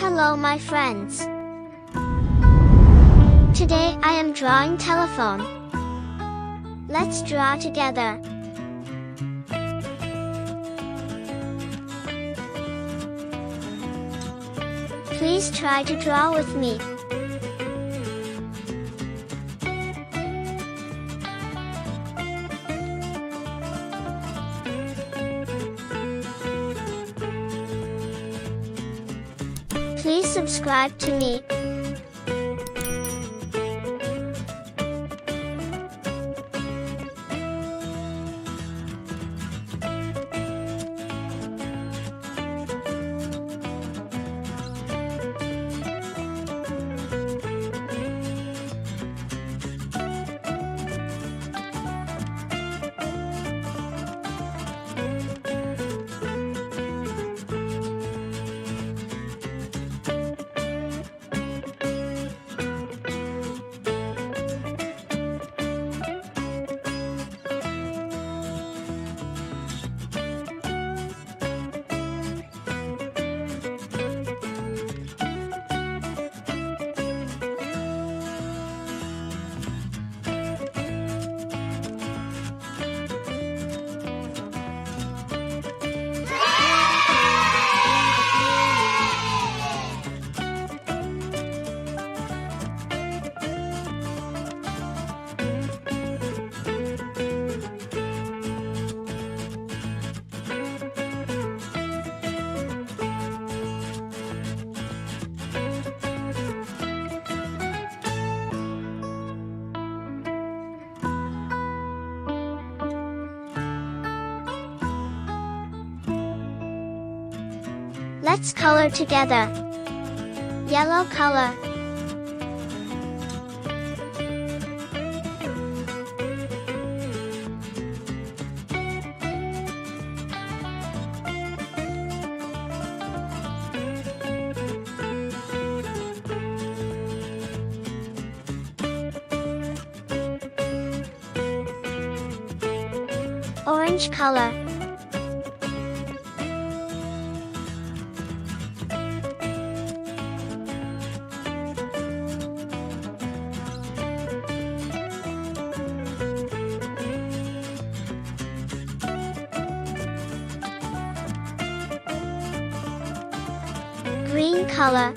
Hello my friends. Today I am drawing telephone. Let's draw together. Please try to draw with me. Please subscribe to me. Let's color together. Yellow color. Orange color. Green color.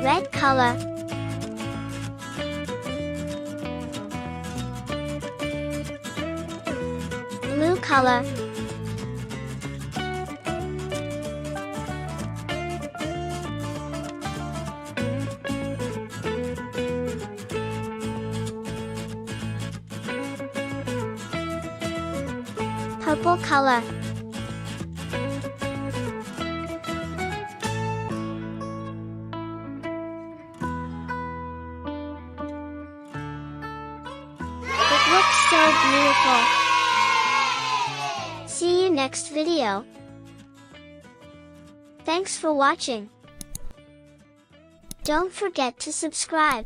Red color. Blue color. Purple color. It looks so beautiful. See you next video. Thanks for watching. Don't forget to subscribe.